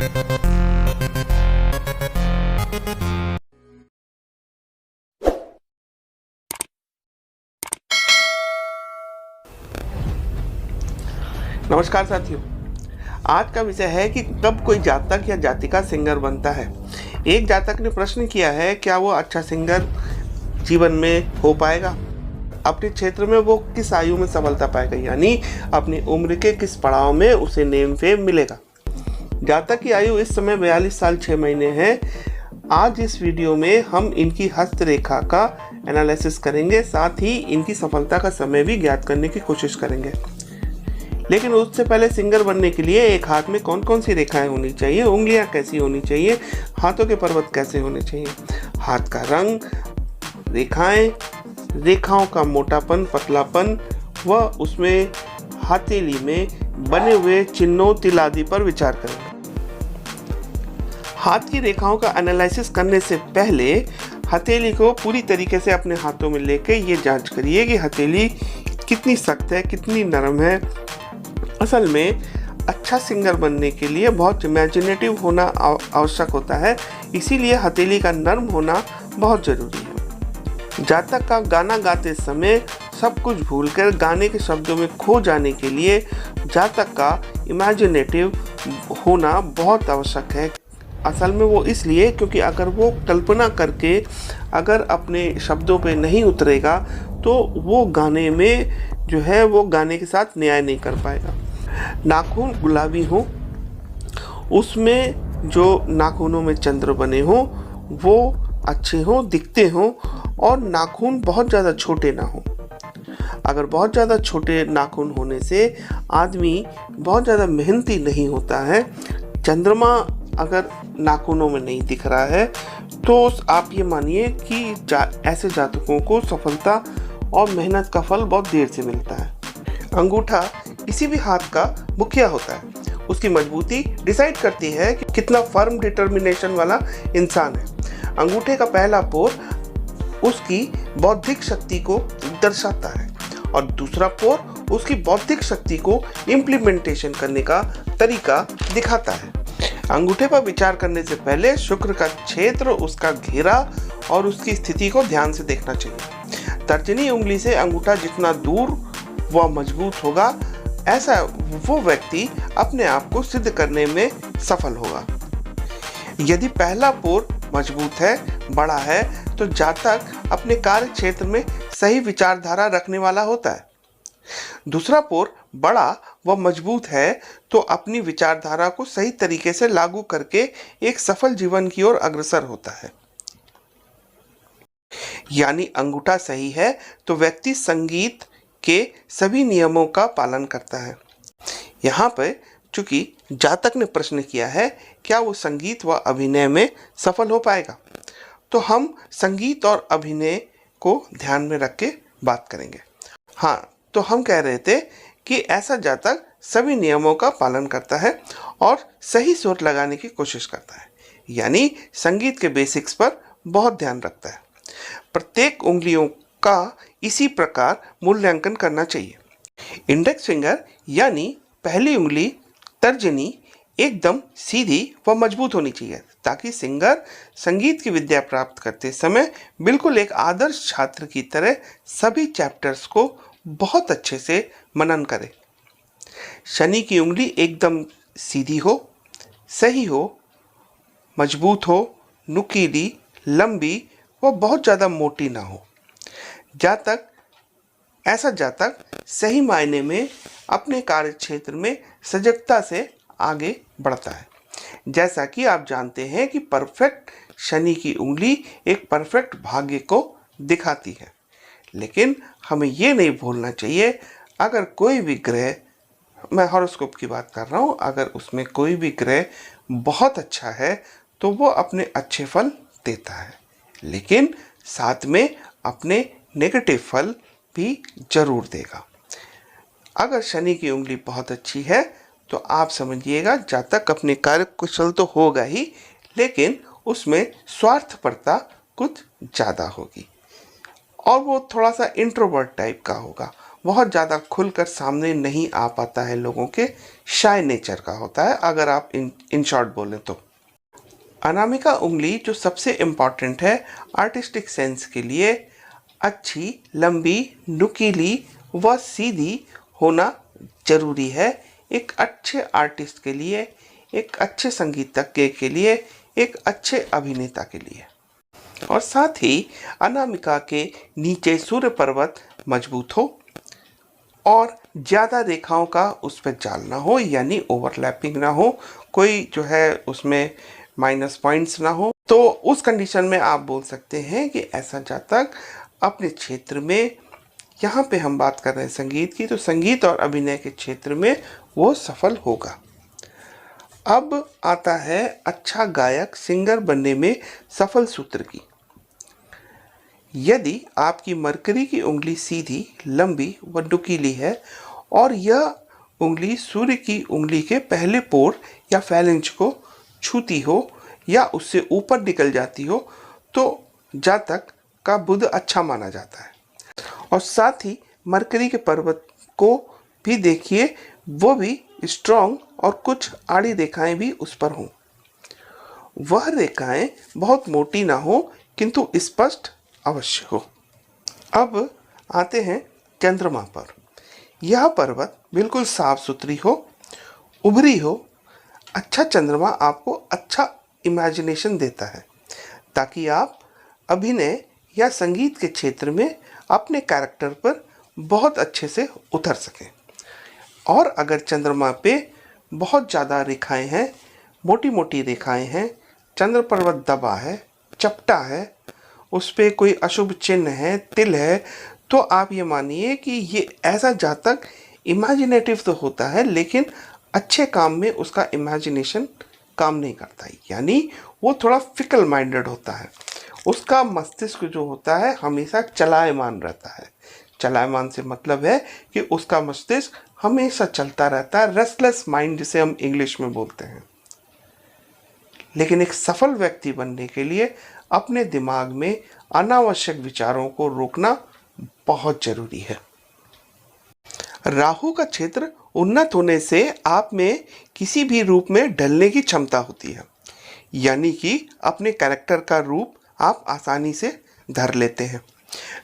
नमस्कार साथियों, आज का विषय है कि कब कोई जातक या जातिका सिंगर बनता है। एक जातक ने प्रश्न किया है, क्या वो अच्छा सिंगर जीवन में हो पाएगा? अपने क्षेत्र में वो किस आयु में सफलता पाएगा, यानी अपनी उम्र के किस पड़ाव में उसे नेम फेम मिलेगा। जातक की आयु इस समय 42 साल 6 महीने है। आज इस वीडियो में हम इनकी हस्तरेखा का एनालिसिस करेंगे, साथ ही इनकी सफलता का समय भी ज्ञात करने की कोशिश करेंगे। लेकिन उससे पहले सिंगर बनने के लिए एक हाथ में कौन कौन सी रेखाएं होनी चाहिए, उंगलियां कैसी होनी चाहिए, हाथों के पर्वत कैसे होने चाहिए, हाथ का रंग, रेखाएं, रेखाओं का मोटापन, पतलापन व उसमें हथेली में बने हुए चिन्हों, तिल आदि पर विचार करेंगे। हाथ की रेखाओं का एनालिसिस करने से पहले हथेली को पूरी तरीके से अपने हाथों में लेके ये जांच करिए कि हथेली कितनी सख्त है, कितनी नरम है। असल में अच्छा सिंगर बनने के लिए बहुत इमेजिनेटिव होना आवश्यक होता है, इसीलिए हथेली का नर्म होना बहुत ज़रूरी है। जातक का गाना गाते समय सब कुछ भूलकर गाने के शब्दों में खो जाने के लिए जातक का इमेजिनेटिव होना बहुत आवश्यक है। असल में वो इसलिए क्योंकि अगर वो कल्पना करके अगर अपने शब्दों पे नहीं उतरेगा तो वो गाने में जो है वो गाने के साथ न्याय नहीं कर पाएगा। नाखून गुलाबी हो, उसमें जो नाखूनों में चंद्र बने हो वो अच्छे हो, दिखते हो, और नाखून बहुत ज़्यादा छोटे ना हो। अगर बहुत ज़्यादा छोटे नाखून होने से आदमी बहुत ज़्यादा मेहनती नहीं होता है। चंद्रमा अगर नाखूनों में नहीं दिख रहा है तो आप ये मानिए कि ऐसे जातकों को सफलता और मेहनत का फल बहुत देर से मिलता है। अंगूठा किसी भी हाथ का मुखिया होता है। उसकी मजबूती डिसाइड करती है कि कितना फर्म डिटर्मिनेशन वाला इंसान है। अंगूठे का पहला पोर उसकी बौद्धिक शक्ति को दर्शाता है और दूसरा पोर उसकी बौद्धिक शक्ति को इम्प्लीमेंटेशन करने का तरीका दिखाता है। अंगूठे पर विचार करने से पहले शुक्र का क्षेत्र, उसका घेरा और उसकी स्थिति को ध्यान से देखना चाहिए। तर्जनी उंगली से अंगूठा जितना दूर व मजबूत होगा, ऐसा वो व्यक्ति अपने आप को सिद्ध करने में सफल होगा। यदि पहला पोर मजबूत है, बड़ा है, तो जातक अपने कार्य क्षेत्र में सही विचारधारा रखने वाला होता है। दूसरा पोर बड़ा व मजबूत है तो अपनी विचारधारा को सही तरीके से लागू करके एक सफल जीवन की ओर अग्रसर होता है। यानी अंगूठा सही है तो व्यक्ति संगीत के सभी नियमों का पालन करता है। यहाँ पर चूंकि जातक ने प्रश्न किया है क्या वो संगीत व अभिनय में सफल हो पाएगा, तो हम संगीत और अभिनय को ध्यान में रख के बात करेंगे। हाँ, तो हम कह रहे थे कि ऐसा जातक सभी नियमों का पालन करता है और सही सुर लगाने की कोशिश करता है, यानी संगीत के बेसिक्स पर बहुत ध्यान रखता है। प्रत्येक उंगलियों का इसी प्रकार मूल्यांकन करना चाहिए। इंडेक्स फिंगर यानी पहली उंगली तर्जनी एकदम सीधी व मजबूत होनी चाहिए ताकि सिंगर संगीत की विद्या प्राप्त करते समय बिल्कुल एक आदर्श छात्र की तरह सभी चैप्टर्स को बहुत अच्छे से मनन करे। शनि की उंगली एकदम सीधी हो, सही हो, मजबूत हो, नुकीली, लंबी व बहुत ज़्यादा मोटी ना हो। ऐसा जातक सही मायने में अपने कार्य क्षेत्र में सजगता से आगे बढ़ता है। जैसा कि आप जानते हैं कि परफेक्ट शनि की उंगली एक परफेक्ट भाग्य को दिखाती है, लेकिन हमें ये नहीं भूलना चाहिए अगर कोई भी ग्रह, मैं हॉरोस्कोप की बात कर रहा हूँ, अगर उसमें कोई भी ग्रह बहुत अच्छा है तो वो अपने अच्छे फल देता है, लेकिन साथ में अपने नेगेटिव फल भी जरूर देगा। अगर शनि की उंगली बहुत अच्छी है तो आप समझिएगा जातक अपने कार्य कुशल तो होगा ही, लेकिन उसमें स्वार्थपरता कुछ ज़्यादा होगी और वो थोड़ा सा इंट्रोवर्ट टाइप का होगा। बहुत ज़्यादा खुलकर सामने नहीं आ पाता है, लोगों के शाय नेचर का होता है, अगर आप इन शॉर्ट बोलें तो। अनामिका उंगली जो सबसे इम्पॉर्टेंट है आर्टिस्टिक सेंस के लिए, अच्छी, लंबी, नुकीली व सीधी होना जरूरी है एक अच्छे आर्टिस्ट के लिए, एक अच्छे संगीतज्ञ के लिए, एक अच्छे अभिनेता के लिए। और साथ ही अनामिका के नीचे सूर्य पर्वत मजबूत हो और ज़्यादा रेखाओं का उस पर जाल ना हो, यानी ओवरलैपिंग ना हो, कोई जो है उसमें माइनस पॉइंट्स ना हो। तो उस कंडीशन में आप बोल सकते हैं कि ऐसा जातक अपने क्षेत्र में, यहाँ पे हम बात कर रहे हैं संगीत की, तो संगीत और अभिनय के क्षेत्र में वो सफल होगा। अब आता है अच्छा गायक सिंगर बनने में सफल सूत्र की। यदि आपकी मरकरी की उंगली सीधी, लंबी व नुकीली है और यह उंगली सूर्य की उंगली के पहले पोर या फैलेंज को छूती हो या उससे ऊपर निकल जाती हो, तो जातक का बुध अच्छा माना जाता है। और साथ ही मरकरी के पर्वत को भी देखिए, वो भी स्ट्रॉन्ग और कुछ आड़ी रेखाएं भी उस पर हों। वह रेखाएं बहुत मोटी ना हो किंतु स्पष्ट अवश्य हो। अब आते हैं चंद्रमा पर। यह पर्वत बिल्कुल साफ सुथरी हो, उभरी हो। अच्छा चंद्रमा आपको अच्छा इमेजिनेशन देता है ताकि आप अभिनय या संगीत के क्षेत्र में अपने कैरेक्टर पर बहुत अच्छे से उतर सकें। और अगर चंद्रमा पे बहुत ज़्यादा रेखाएं हैं, मोटी मोटी रेखाएं हैं, चंद्र पर्वत दबा है, चपटा है, उस पर कोई अशुभ चिन्ह है, तिल है, तो आप ये मानिए कि ये ऐसा जातक इमेजिनेटिव तो होता है लेकिन अच्छे काम में उसका इमेजिनेशन काम नहीं करता है, यानी वो थोड़ा फिकल माइंडेड होता है। उसका मस्तिष्क जो होता है हमेशा चलायमान रहता है। चलायमान से मतलब है कि उसका मस्तिष्क हमेशा चलता रहता है, रेस्टलेस माइंड जिसे हम इंग्लिश में बोलते हैं। लेकिन एक सफल व्यक्ति बनने के लिए अपने दिमाग में अनावश्यक विचारों को रोकना बहुत जरूरी है। राहु का क्षेत्र उन्नत होने से आप में किसी भी रूप में ढलने की क्षमता होती है, यानी कि अपने कैरेक्टर का रूप आप आसानी से धर लेते हैं।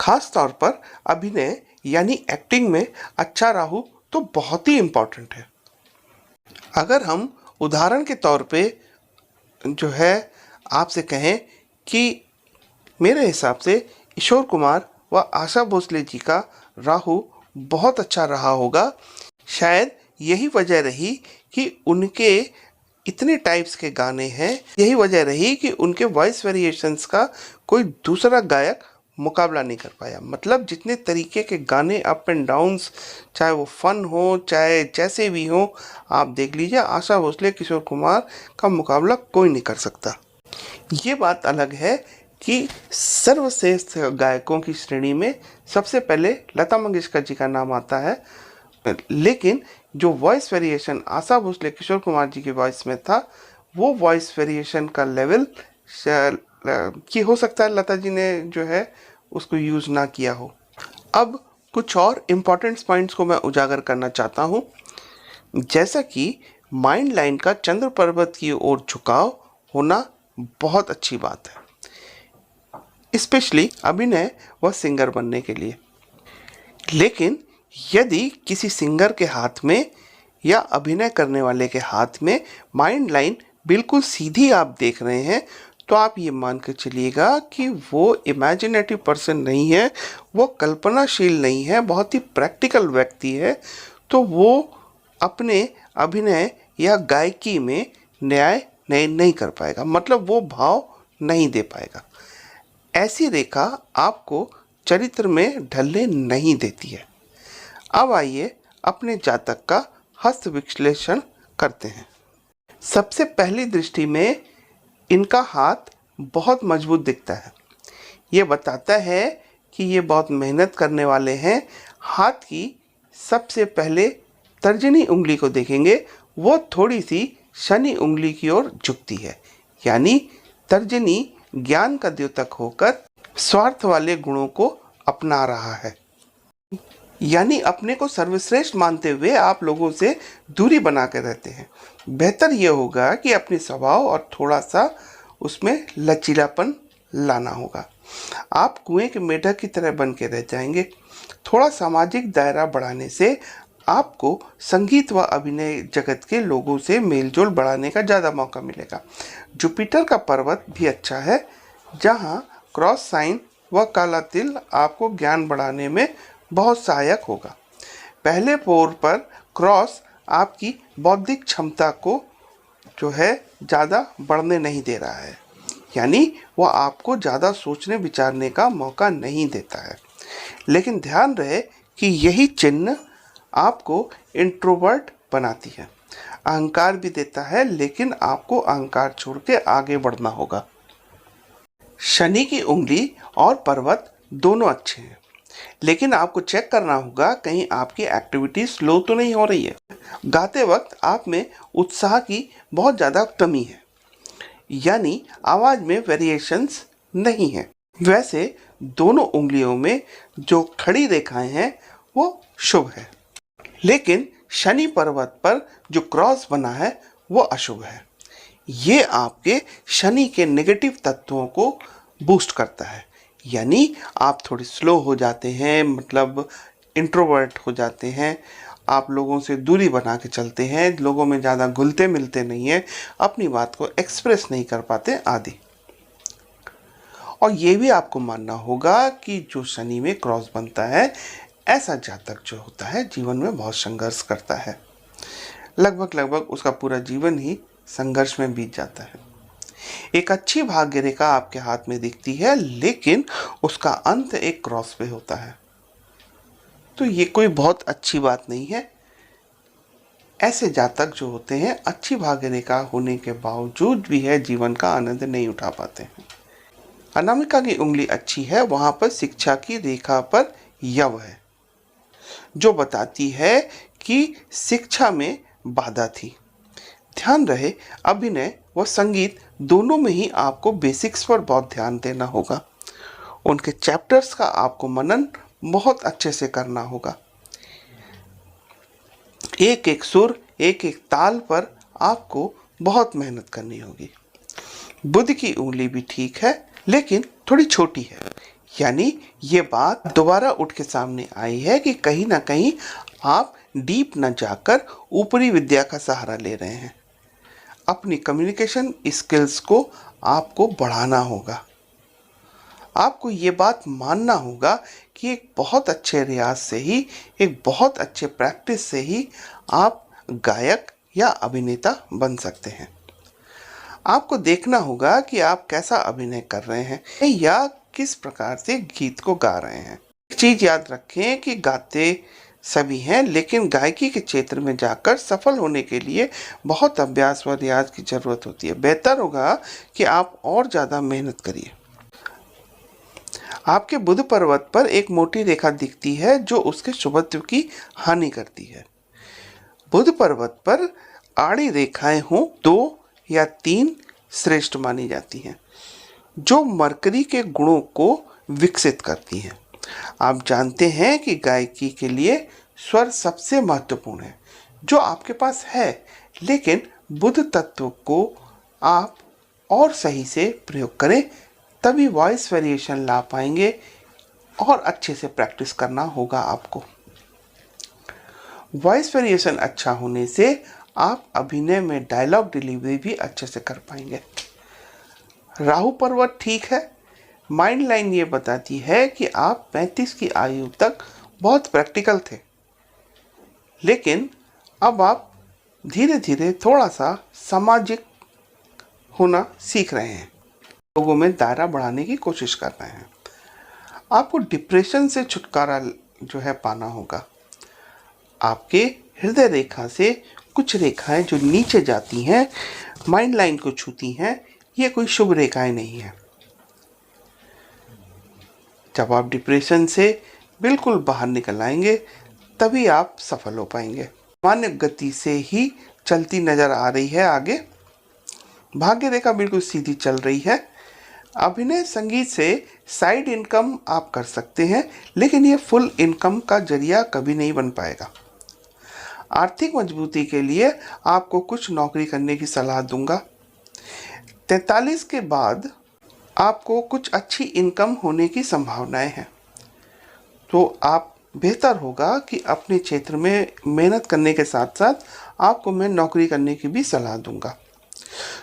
खास तौर पर अभिनय यानी एक्टिंग में अच्छा राहु तो बहुत ही इम्पोर्टेंट है। अगर हम उदाहरण के तौर पे जो है आपसे कहें कि मेरे हिसाब से किशोर कुमार व आशा भोसले जी का राहु बहुत अच्छा रहा होगा, शायद यही वजह रही कि उनके इतने टाइप्स के गाने हैं, यही वजह रही कि उनके वॉइस वेरिएशंस का कोई दूसरा गायक मुकाबला नहीं कर पाया। मतलब जितने तरीके के गाने अप एंड डाउन्स, चाहे वो फन हो चाहे जैसे भी हो, आप देख लीजिए आशा भोसले किशोर कुमार का मुकाबला कोई नहीं कर सकता। ये बात अलग है कि सर्वश्रेष्ठ गायकों की श्रेणी में सबसे पहले लता मंगेशकर जी का नाम आता है, लेकिन जो वॉइस वेरिएशन आशा भोसले किशोर कुमार जी की वॉइस में था, वो वॉइस वेरिएशन का लेवल कि हो सकता है लता जी ने जो है उसको यूज़ ना किया हो। अब कुछ और इम्पॉर्टेंट पॉइंट्स को मैं उजागर करना चाहता हूँ, जैसा कि माइंड लाइन का चंद्र पर्वत की ओर झुकाव होना बहुत अच्छी बात है, स्पेशली अभिनय व सिंगर बनने के लिए। लेकिन यदि किसी सिंगर के हाथ में या अभिनय करने वाले के हाथ में माइंड लाइन बिल्कुल सीधी आप देख रहे हैं, तो आप ये मान कर चलिएगा कि वो इमेजिनेटिव पर्सन नहीं है, वो कल्पनाशील नहीं है, बहुत ही प्रैक्टिकल व्यक्ति है। तो वो अपने अभिनय या गायकी में न्याय नहीं कर पाएगा, मतलब वो भाव नहीं दे पाएगा। ऐसी रेखा आपको चरित्र में ढलने नहीं देती है। अब आइए अपने जातक का हस्त विश्लेषण करते हैं। सबसे पहली दृष्टि में इनका हाथ बहुत मजबूत दिखता है। ये बताता है कि ये बहुत मेहनत करने वाले हैं। हाथ की सबसे पहले तर्जनी उंगली को देखेंगे, वो थोड़ी सी शनि उंगली की ओर झुकती है, यानी तर्जनी ज्ञान का द्योतक होकर स्वार्थ वाले गुणों को अपना रहा है। यानी अपने को सर्वश्रेष्ठ मानते हुए आप लोगों से दूरी बना के रहते हैं। बेहतर यह होगा कि अपने स्वभाव और थोड़ा सा उसमें लचीलापन लाना होगा। आप कुएं के मेढक की तरह बन के रह जाएंगे। थोड़ा सामाजिक दायरा बढ़ाने से आपको संगीत व अभिनय जगत के लोगों से मेलजोल बढ़ाने का ज़्यादा मौका मिलेगा। जुपिटर का पर्वत भी अच्छा है, जहाँ क्रॉस साइन व काला तिल आपको ज्ञान बढ़ाने में बहुत सहायक होगा। पहले पोर पर क्रॉस आपकी बौद्धिक क्षमता को जो है ज़्यादा बढ़ने नहीं दे रहा है, यानी वह आपको ज़्यादा सोचने विचारने का मौका नहीं देता है। लेकिन ध्यान रहे कि यही चिन्ह आपको इंट्रोवर्ट बनाती है। अहंकार भी देता है, लेकिन आपको अहंकार छोड़ के आगे बढ़ना होगा। शनि की उंगली और पर्वत दोनों अच्छे हैं, लेकिन आपको चेक करना होगा कहीं आपकी एक्टिविटी स्लो तो नहीं हो रही है। गाते वक्त आप में उत्साह की बहुत ज़्यादा कमी है, यानी आवाज़ में वेरिएशंस नहीं है। वैसे दोनों उंगलियों में जो खड़ी रेखाएं हैं वो शुभ है, लेकिन शनि पर्वत पर जो क्रॉस बना है वो अशुभ है। ये आपके शनि के नेगेटिव तत्वों को बूस्ट करता है, यानी आप थोड़े स्लो हो जाते हैं, मतलब इंट्रोवर्ट हो जाते हैं, आप लोगों से दूरी बना के चलते हैं, लोगों में ज़्यादा घुलते मिलते नहीं हैं, अपनी बात को एक्सप्रेस नहीं कर पाते आदि। और ये भी आपको मानना होगा कि जो शनि में क्रॉस बनता है, ऐसा जातक जो होता है जीवन में बहुत संघर्ष करता है। लगभग उसका पूरा जीवन ही संघर्ष में बीत जाता है। एक अच्छी भाग्य रेखा आपके हाथ में दिखती है, लेकिन उसका अंत एक क्रॉस पे होता है, तो ये कोई बहुत अच्छी बात नहीं है। ऐसे जातक जो होते हैं अच्छी भाग्य रेखा होने के बावजूद भी है जीवन का आनंद नहीं उठा पाते हैं। अनामिका की उंगली अच्छी है, वहां पर शिक्षा की रेखा पर यव है, जो बताती है कि शिक्षा में बाधा थी। ध्यान रहे, अभिनय व संगीत दोनों में ही आपको बेसिक्स पर बहुत ध्यान देना होगा। उनके चैप्टर्स का आपको मनन बहुत अच्छे से करना होगा। एक एक सुर, एक एक ताल पर आपको बहुत मेहनत करनी होगी। बुध की उंगली भी ठीक है, लेकिन थोड़ी छोटी है, यानी ये बात दोबारा उठ के सामने आई है कि कहीं ना कहीं आप डीप न जाकर ऊपरी विद्या का सहारा ले रहे हैं। अपनी कम्युनिकेशन स्किल्स को आपको बढ़ाना होगा। आपको ये बात मानना होगा कि एक बहुत अच्छे रियाज से ही, एक बहुत अच्छे प्रैक्टिस से ही आप गायक या अभिनेता बन सकते हैं। आपको देखना होगा कि आप कैसा अभिनय कर रहे हैं या किस प्रकार से गीत को गा रहे हैं। एक चीज याद रखें कि गाते सभी हैं, लेकिन गायकी के क्षेत्र में जाकर सफल होने के लिए बहुत अभ्यास व रियाज की जरूरत होती है। बेहतर होगा कि आप और ज़्यादा मेहनत करिए। आपके बुध पर्वत पर एक मोटी रेखा दिखती है जो उसके शुभत्व की हानि करती है। बुध पर्वत पर आड़ी रेखाएं हों 2 या 3 श्रेष्ठ मानी जाती हैं, जो मरकरी के गुणों को विकसित करती हैं। आप जानते हैं कि गायकी के लिए स्वर सबसे महत्वपूर्ण है, जो आपके पास है, लेकिन बुध तत्व को आप और सही से प्रयोग करें, तभी वॉइस वेरिएशन ला पाएंगे और अच्छे से प्रैक्टिस करना होगा आपको। वॉइस वेरिएशन अच्छा होने से आप अभिनय में डायलॉग डिलीवरी भी अच्छे से कर पाएंगे। राहु पर्वत ठीक है। माइंड लाइन ये बताती है कि आप 35 की आयु तक बहुत प्रैक्टिकल थे, लेकिन अब आप धीरे धीरे थोड़ा सा सामाजिक होना सीख रहे हैं, लोगों में दायरा बढ़ाने की कोशिश कर रहे हैं। आपको डिप्रेशन से छुटकारा जो है पाना होगा। आपके हृदय रेखा से कुछ रेखाएं जो नीचे जाती हैं, माइंड लाइन को छूती हैं, ये कोई शुभ रेखाएं नहीं है। जब आप डिप्रेशन से बिल्कुल बाहर निकल आएंगे, तभी आप सफल हो पाएंगे। सामान्य गति से ही चलती नजर आ रही है आगे। भाग्य रेखा बिल्कुल सीधी चल रही है। अभिनय संगीत से साइड इनकम आप कर सकते हैं, लेकिन ये फुल इनकम का जरिया कभी नहीं बन पाएगा। आर्थिक मजबूती के लिए आपको कुछ नौकरी करने की सलाह दूंगा। 43 के बाद आपको कुछ अच्छी इनकम होने की संभावनाएं हैं, तो आप बेहतर होगा कि अपने क्षेत्र में मेहनत करने के साथ साथ आपको मैं नौकरी करने की भी सलाह दूंगा।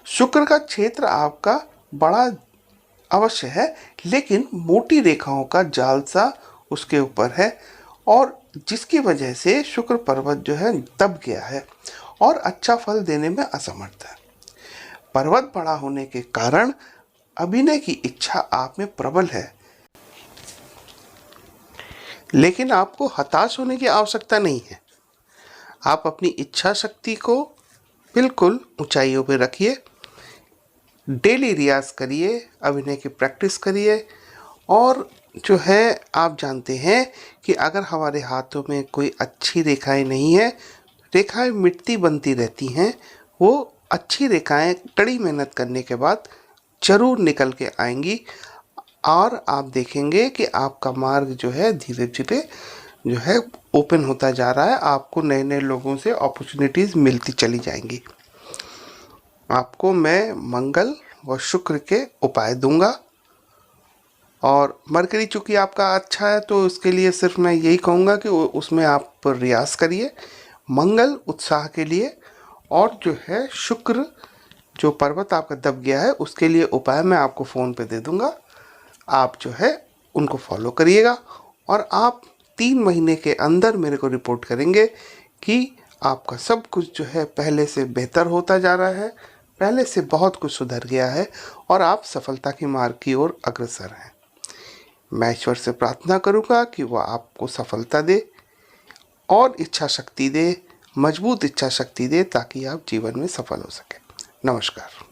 शुक्र का क्षेत्र आपका बड़ा अवश्य है, लेकिन मोटी रेखाओं का जाल सा उसके ऊपर है, और जिसकी वजह से शुक्र पर्वत जो है दब गया है और अच्छा फल देने में असमर्थ है। पर्वत बड़ा होने के कारण अभिनय की इच्छा आप में प्रबल है, लेकिन आपको हताश होने की आवश्यकता नहीं है। आप अपनी इच्छा शक्ति को बिल्कुल ऊंचाइयों पर रखिए, डेली रियाज करिए, अभिनय की प्रैक्टिस करिए, और जो है आप जानते हैं कि अगर हमारे हाथों में कोई अच्छी रेखाएं नहीं है, रेखाएं मिटती बनती रहती हैं, वो अच्छी रेखाएं कड़ी मेहनत करने के बाद ज़रूर निकल के आएंगी, और आप देखेंगे कि आपका मार्ग जो है धीरे धीरे जो है ओपन होता जा रहा है। आपको नए नए लोगों से अपॉर्चुनिटीज़ मिलती चली जाएंगी। आपको मैं मंगल व शुक्र के उपाय दूंगा, और मरकरी चूँकि आपका अच्छा है तो उसके लिए सिर्फ मैं यही कहूँगा कि उसमें आप रियाज करिए। मंगल उत्साह के लिए, और जो है शुक्र जो पर्वत आपका दब गया है उसके लिए उपाय मैं आपको फ़ोन पे दे दूँगा। आप जो है उनको फॉलो करिएगा, और आप 3 महीने के अंदर मेरे को रिपोर्ट करेंगे कि आपका सब कुछ जो है पहले से बेहतर होता जा रहा है, पहले से बहुत कुछ सुधर गया है, और आप सफलता की मार्ग की ओर अग्रसर हैं। मैं ईश्वर से प्रार्थना करूँगा कि वह आपको सफलता दे और इच्छा शक्ति दे, मजबूत इच्छा शक्ति दे, ताकि आप जीवन में सफल हो सकें। नमस्कार।